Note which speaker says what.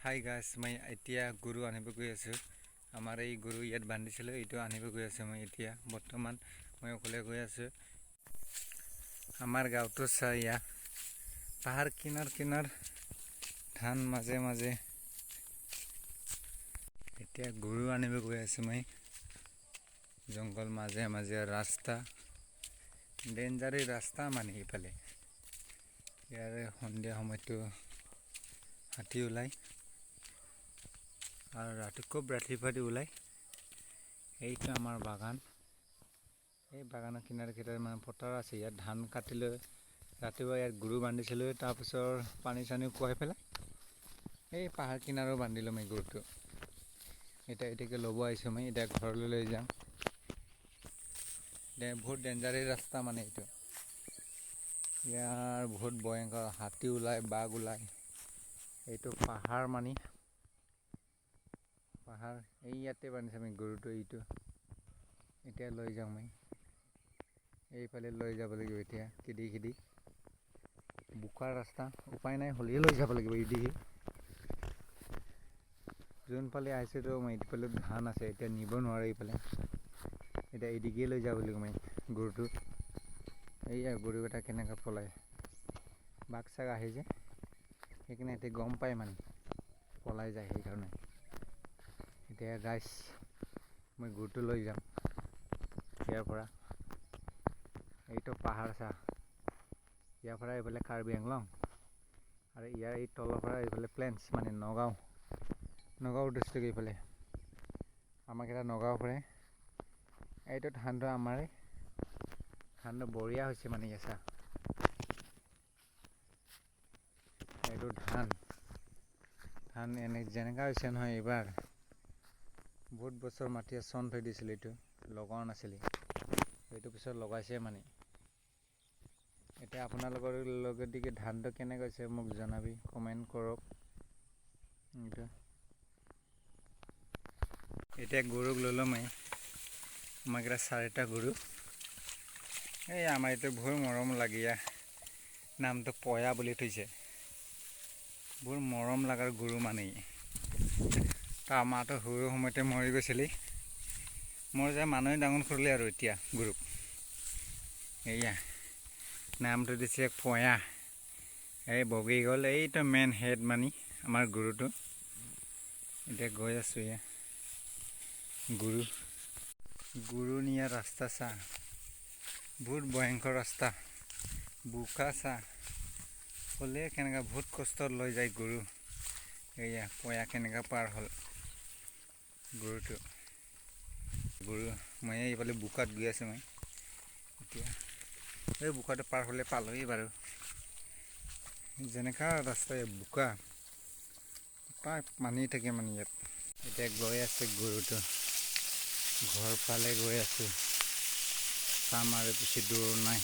Speaker 1: Hi guys, মই এতিয়া গৰু আনিব গৈ আছোঁ। আমাৰ এই গৰু ইয়াত বান্ধিছিলোঁ, এইটো আনিব গৈ আছোঁ। মই এতিয়া বৰ্তমান মই অকলে গৈ আছোঁ। আমাৰ গাঁৱটো চাই ইয়াত পাহাৰ কিনাৰ ধান মাজে মাজে এতিয়া গৰু আনিব গৈ আছোঁ। মই জংঘল মাজে মাজে ৰাস্তা, ডেঞ্জাৰী ৰাস্তা মানে এইফালে। ইয়াৰে সন্ধিয়া সময়তো হাতী ওলায় আৰু খুব ৰাতিপুৱাতে ওলায়। এইটো আমাৰ বাগান। এই বাগানৰ কিনাৰে মানে পথাৰ আছে। ইয়াত ধান কাটিলৈ ৰাতিপুৱা ইয়াত গৰু বান্ধিছিলোঁ। তাৰপিছত পানী চানী খুৱাই পেলাই এই পাহাৰ কিনাৰো বান্ধিলোঁ মই গৰুটো। এতিয়া ল'ব আহিছোঁ মই, এতিয়া ঘৰলৈ লৈ যাম। বহুত ডেঞ্জাৰী ৰাস্তা মানে এইটো। ইয়াৰ বহুত ভয়ংকৰ, হাতী ওলায়, বাঘ ওলায়। এইটো পাহাৰ মানে পাহাৰ। এই ইয়াতে বান্ধিছোঁ আমি গৰুটো। এইটো এতিয়া লৈ যাওঁ মই, এইফালে লৈ যাব লাগিব। এতিয়া খেদি বোকাৰ ৰাস্তা, উপায় নাই, হ'লেও লৈ যাব লাগিব। এইদিকে যোনফালে আহিছিলোঁ মই, এইফালে ধান আছে, এতিয়া নিব নোৱাৰে এইফালে। এতিয়া এইদিকেই লৈ যাব লাগিব মই গৰুটো। এইয়া গৰুকেইটা কেনেকৈ পলায়, বাঘ চাঘ আহে যে, সেইকাৰণে এতিয়া গম পায় মানে পলাই যায়। সেইকাৰণে এতিয়া গাইছ, মই গৰুটো লৈ যাম ইয়াৰ পৰা। এইটো পাহাৰ চাহ, ইয়াৰ পৰা এইফালে কাৰ্বি আংলং, আৰু ইয়াৰ এই তলৰ পৰা এইফালে প্লেন্স মানে নগাঁও ডিষ্ট্ৰিক্ট। এইফালে আমাক এটা নগাঁও পৰে। এইটো ধানটো আমাৰে, ধানটো বঢ়িয়া হৈছে মানে। ইয়াছা এইটো ধান যেনেকা হৈছে নহয় এইবাৰ। বহুত বছৰ মাটিয়ে চন থৈ দিছিল, এইটো লগোৱা নাছিলে, এইটো পিছত লগাইছে মানে। এতিয়া আপোনালোকৰ লগেদিকে ধানটো কেনেকৈ হৈছে মোক জনাবি, কমেণ্ট কৰক। এতিয়া গৰুক ল'লোঁ মই, আমাক এতিয়া 4টা গৰু। এই আমাৰ এইটো বহুত মৰম লাগীয়া, নামটো পয়া বুলি থৈছে। বহুত মৰম লগাৰ গৰু মানে। তাৰ মাটো সৰু সময়তে মৰি গৈছিলি, মোৰ যে মানুহে ডাঙৰ কৰিলে আৰু এতিয়া গৰুক। এয়া নামটো দিছে পয়া। এই বগী গ'ল, এইটো মেইন হেড মানি আমাৰ গৰুটো। এতিয়া গৈ আছোঁ। এয়া গৰু নিয়া ৰাস্তা চা, বহুত ভয়ংকৰ ৰাস্তা, বোকা চা, হ'লে কেনেকৈ বহুত কষ্টত লৈ যায় গৰু। এয়া পয়া কেনেকৈ পাৰ হ'ল গৰু মই এইফালে বোকাত গৈ আছোঁ মই। এতিয়া এই বোকাটো পাৰ হ'লে পালোঁহি বাৰু। যেনেকুৱা ৰাস্তা বোকা, প্ৰায় পানী থাকে মানে ইয়াত। এতিয়া গৈ আছে গৰুটো, ঘৰ ফালে গৈ আছোঁ। চাম আৰু বেছি দূৰ নাই।